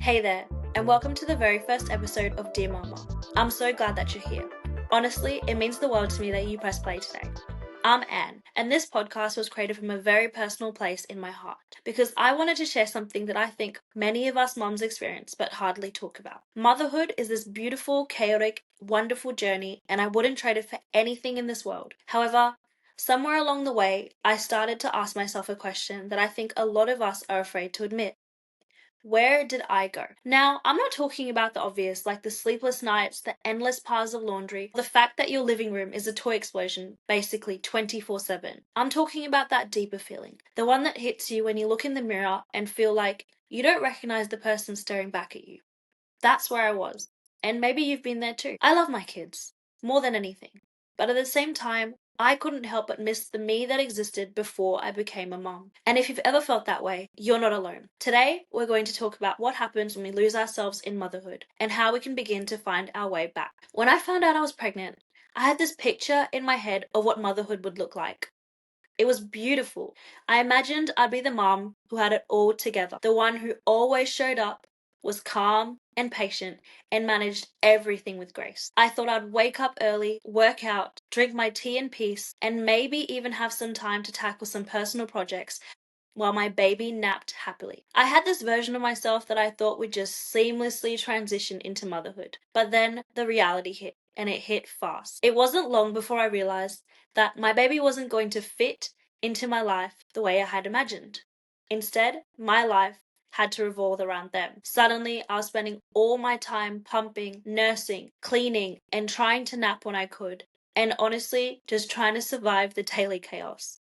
Hey there, and welcome to the very first episode of Dear Mama. I'm so glad that you're here. Honestly, it means the world to me that you press play today. I'm Anne, and this podcast was created from a very personal place in my heart because I wanted to share something that I think many of us mums experience but hardly talk about. Motherhood is this beautiful, chaotic, wonderful journey, and I wouldn't trade it for anything in this world. However, somewhere along the way, I started to ask myself a question that I think a lot of us are afraid to admit. Where did I go? Now, I'm not talking about the obvious, like the sleepless nights, the endless piles of laundry, the fact that your living room is a toy explosion, basically 24/7. I'm talking about that deeper feeling, the one that hits you when you look in the mirror and feel like you don't recognize the person staring back at you. That's where I was. And maybe you've been there too. I love my kids, more than anything. But at the same time, I couldn't help but miss the me that existed before I became a mom. And if you've ever felt that way, you're not alone. Today, we're going to talk about what happens when we lose ourselves in motherhood and how we can begin to find our way back. When I found out I was pregnant, I had this picture in my head of what motherhood would look like. It was beautiful. I imagined I'd be the mom who had it all together, the one who always showed up, was calm and patient, and managed everything with grace. I thought I'd wake up early, work out, drink my tea in peace, and maybe even have some time to tackle some personal projects while my baby napped happily. I had this version of myself that I thought would just seamlessly transition into motherhood. But then the reality hit, and it hit fast. It wasn't long before I realized that my baby wasn't going to fit into my life the way I had imagined. Instead, my life had to revolve around them. Suddenly, I was spending all my time pumping, nursing, cleaning, and trying to nap when I could. And honestly, just trying to survive the daily chaos.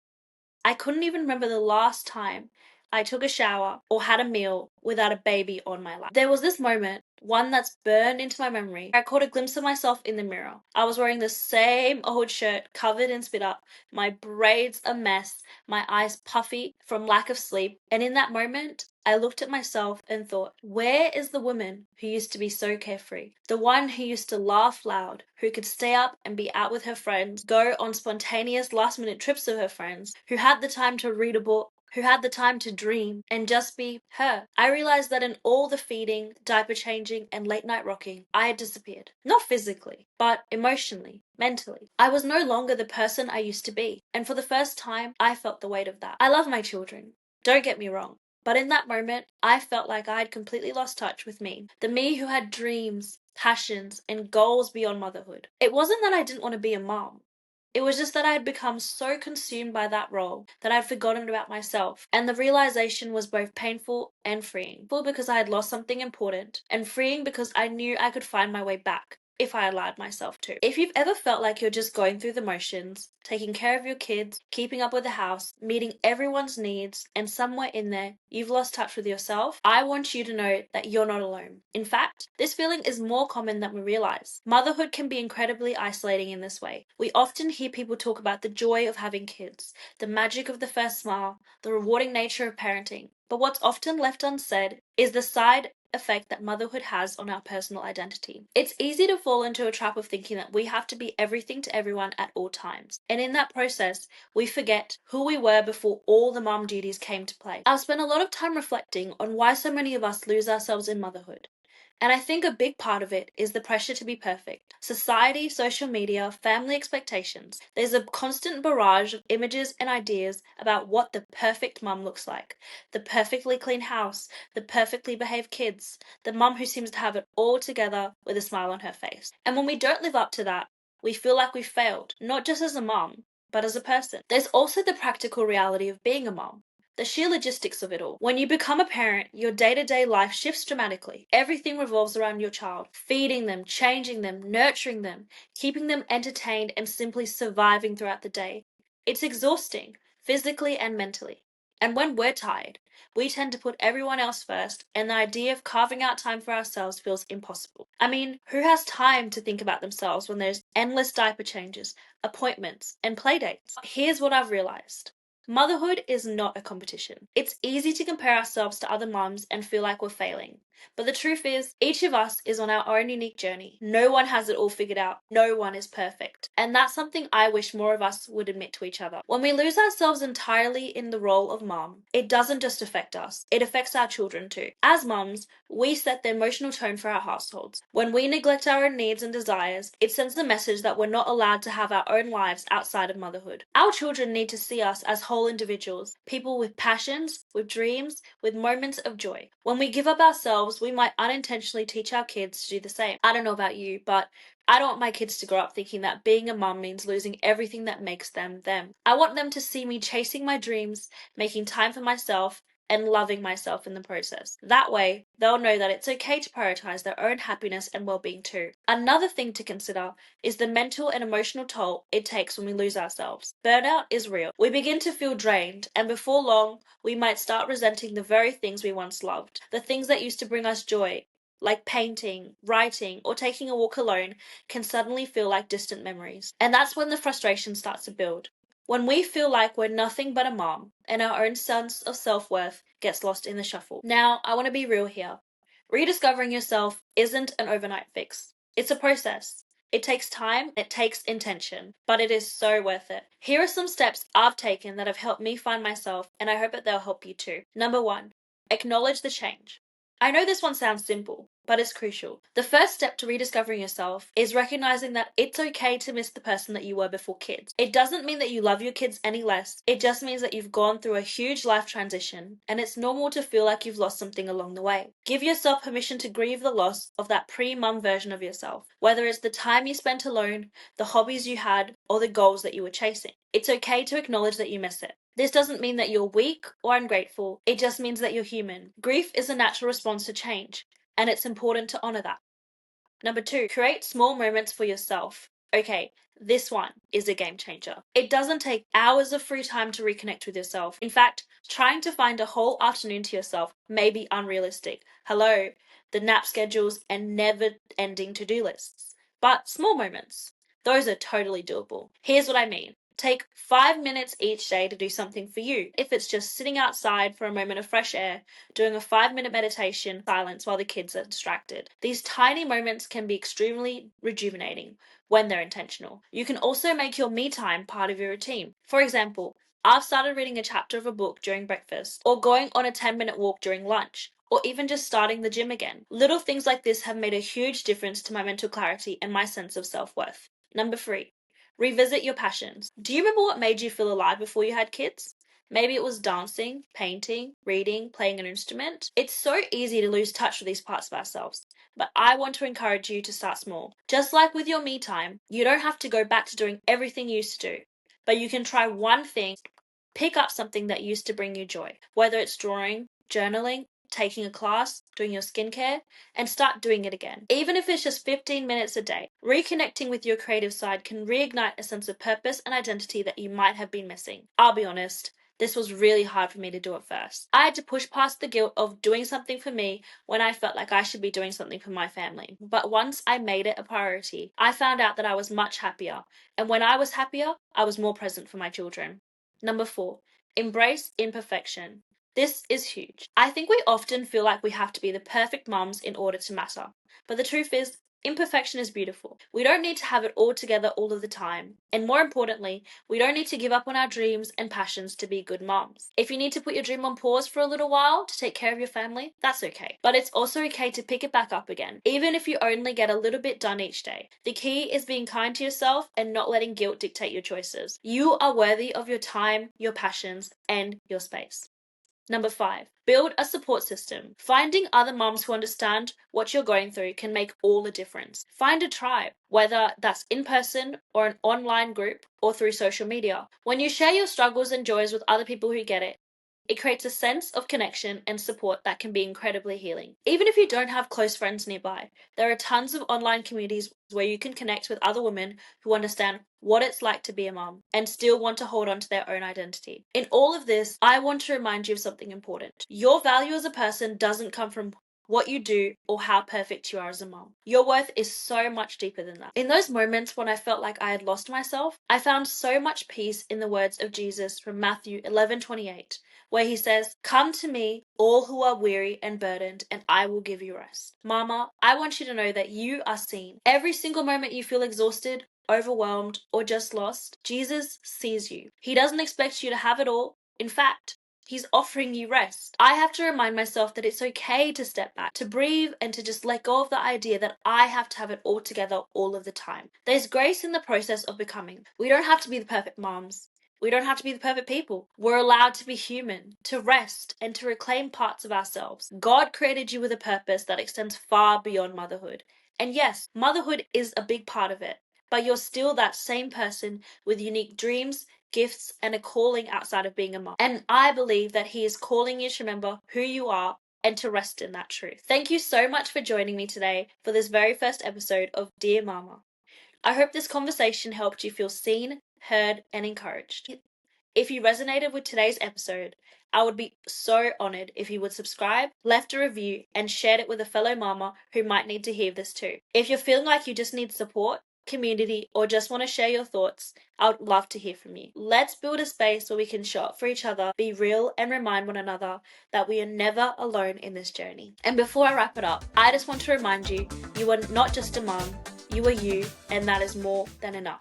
I couldn't even remember the last time I took a shower or had a meal without a baby on my lap. There was this moment, one that's burned into my memory. I caught a glimpse of myself in the mirror. I was wearing the same old shirt covered in spit up, my braids a mess, my eyes puffy from lack of sleep, and in that moment, I looked at myself and thought, where is the woman who used to be so carefree? The one who used to laugh loud, who could stay up and be out with her friends, go on spontaneous last-minute trips with her friends, who had the time to read a book, who had the time to dream and just be her. I realized that in all the feeding, diaper changing, and late night rocking, I had disappeared. Not physically, but emotionally, mentally. I was no longer the person I used to be, and for the first time, I felt the weight of that. I love my children. Don't get me wrong. But in that moment, I felt like I had completely lost touch with me. The me who had dreams, passions, and goals beyond motherhood. It wasn't that I didn't want to be a mom. It was just that I had become so consumed by that role that I had forgotten about myself. And the realization was both painful and freeing. Painful because I had lost something important, and freeing because I knew I could find my way back if I allowed myself to. If you've ever felt like you're just going through the motions, taking care of your kids, keeping up with the house, meeting everyone's needs, and somewhere in there, you've lost touch with yourself, I want you to know that you're not alone. In fact, this feeling is more common than we realize. Motherhood can be incredibly isolating in this way. We often hear people talk about the joy of having kids, the magic of the first smile, the rewarding nature of parenting. But what's often left unsaid is the side effect that motherhood has on our personal identity. It's easy to fall into a trap of thinking that we have to be everything to everyone at all times. And in that process, we forget who we were before all the mom duties came to play. I've spent a lot of time reflecting on why so many of us lose ourselves in motherhood. And I think a big part of it is the pressure to be perfect. Society, social media, family expectations. There's a constant barrage of images and ideas about what the perfect mum looks like. The perfectly clean house, the perfectly behaved kids, the mum who seems to have it all together with a smile on her face. And when we don't live up to that, we feel like we've failed, not just as a mum, but as a person. There's also the practical reality of being a mum. The sheer logistics of it all. When you become a parent, your day-to-day life shifts dramatically. Everything revolves around your child. Feeding them, changing them, nurturing them, keeping them entertained, and simply surviving throughout the day. It's exhausting, physically and mentally. And when we're tired, we tend to put everyone else first, and the idea of carving out time for ourselves feels impossible. I mean, who has time to think about themselves when there's endless diaper changes, appointments, and playdates? Here's what I've realized. Motherhood is not a competition. It's easy to compare ourselves to other moms and feel like we're failing. But the truth is, each of us is on our own unique journey. No one has it all figured out. No one is perfect. And that's something I wish more of us would admit to each other. When we lose ourselves entirely in the role of mom, it doesn't just affect us, it affects our children too. As moms, we set the emotional tone for our households. When we neglect our own needs and desires, it sends the message that we're not allowed to have our own lives outside of motherhood. Our children need to see us as whole individuals, people with passions, with dreams, with moments of joy. When we give up ourselves, we might unintentionally teach our kids to do the same. I don't know about you, but I don't want my kids to grow up thinking that being a mum means losing everything that makes them them. I want them to see me chasing my dreams, making time for myself, and loving myself in the process. That way, they'll know that it's okay to prioritize their own happiness and well-being too. Another thing to consider is the mental and emotional toll it takes when we lose ourselves. Burnout is real. We begin to feel drained, and before long, we might start resenting the very things we once loved. The things that used to bring us joy, like painting, writing, or taking a walk alone, can suddenly feel like distant memories. And that's when the frustration starts to build. When we feel like we're nothing but a mom, and our own sense of self-worth gets lost in the shuffle. Now, I want to be real here. Rediscovering yourself isn't an overnight fix. It's a process. It takes time, it takes intention, but it is so worth it. Here are some steps I've taken that have helped me find myself, and I hope that they'll help you too. Number 1, acknowledge the change. I know this one sounds simple, but it's crucial. The first step to rediscovering yourself is recognizing that it's okay to miss the person that you were before kids. It doesn't mean that you love your kids any less. It just means that you've gone through a huge life transition, and it's normal to feel like you've lost something along the way. Give yourself permission to grieve the loss of that pre-mum version of yourself, whether it's the time you spent alone, the hobbies you had, or the goals that you were chasing. It's okay to acknowledge that you miss it. This doesn't mean that you're weak or ungrateful. It just means that you're human. Grief is a natural response to change, and it's important to honor that. Number 2, create small moments for yourself. Okay, this one is a game changer. It doesn't take hours of free time to reconnect with yourself. In fact, trying to find a whole afternoon to yourself may be unrealistic. Hello, the nap schedules and never-ending to-do lists. But small moments, those are totally doable. Here's what I mean. Take 5 minutes each day to do something for you. If it's just sitting outside for a moment of fresh air, doing a 5-minute meditation, silence while the kids are distracted. These tiny moments can be extremely rejuvenating when they're intentional. You can also make your me time part of your routine. For example, I've started reading a chapter of a book during breakfast, or going on a 10-minute walk during lunch, or even just starting the gym again. Little things like this have made a huge difference to my mental clarity and my sense of self-worth. Number 3, revisit your passions. Do you remember what made you feel alive before you had kids? Maybe it was dancing, painting, reading, playing an instrument. It's so easy to lose touch with these parts of ourselves, but I want to encourage you to start small. Just like with your me time, you don't have to go back to doing everything you used to do, but you can try one thing. Pick up something that used to bring you joy, whether it's drawing, journaling, taking a class, doing your skincare, and start doing it again. Even if it's just 15 minutes a day, reconnecting with your creative side can reignite a sense of purpose and identity that you might have been missing. I'll be honest, this was really hard for me to do at first. I had to push past the guilt of doing something for me when I felt like I should be doing something for my family. But once I made it a priority, I found out that I was much happier. And when I was happier, I was more present for my children. Number 4, embrace imperfection. This is huge. I think we often feel like we have to be the perfect mums in order to matter. But the truth is, imperfection is beautiful. We don't need to have it all together all of the time. And more importantly, we don't need to give up on our dreams and passions to be good moms. If you need to put your dream on pause for a little while to take care of your family, that's okay. But it's also okay to pick it back up again, even if you only get a little bit done each day. The key is being kind to yourself and not letting guilt dictate your choices. You are worthy of your time, your passions, and your space. Number 5, build a support system. Finding other moms who understand what you're going through can make all the difference. Find a tribe, whether that's in person or an online group or through social media. When you share your struggles and joys with other people who get it, it creates a sense of connection and support that can be incredibly healing. Even if you don't have close friends nearby, there are tons of online communities where you can connect with other women who understand what it's like to be a mom and still want to hold on to their own identity. In all of this, I want to remind you of something important. Your value as a person doesn't come from what you do or how perfect you are as a mom. Your worth is so much deeper than that. In those moments when I felt like I had lost myself, I found so much peace in the words of Jesus from Matthew 11:28, where he says, "Come to me, all who are weary and burdened, and I will give you rest." Mama, I want you to know that you are seen. Every single moment you feel exhausted, overwhelmed, or just lost, Jesus sees you. He doesn't expect you to have it all. In fact, He's offering you rest. I have to remind myself that it's okay to step back, to breathe, and to just let go of the idea that I have to have it all together all of the time. There's grace in the process of becoming. We don't have to be the perfect moms. We don't have to be the perfect people. We're allowed to be human, to rest, and to reclaim parts of ourselves. God created you with a purpose that extends far beyond motherhood. And yes, motherhood is a big part of it, but you're still that same person with unique dreams, gifts, and a calling outside of being a mom. And I believe that He is calling you to remember who you are and to rest in that truth. Thank you so much for joining me today for this very first episode of Dear Mama. I hope this conversation helped you feel seen, heard, and encouraged. If you resonated with today's episode, I would be so honored if you would subscribe, left a review, and shared it with a fellow mama who might need to hear this too. If you're feeling like you just need support, community, or just want to share your thoughts, I would love to hear from you. Let's build a space where we can show up for each other, be real, and remind one another that we are never alone in this journey. And before I wrap it up, I just want to remind you, you are not just a mom, you are you, and that is more than enough.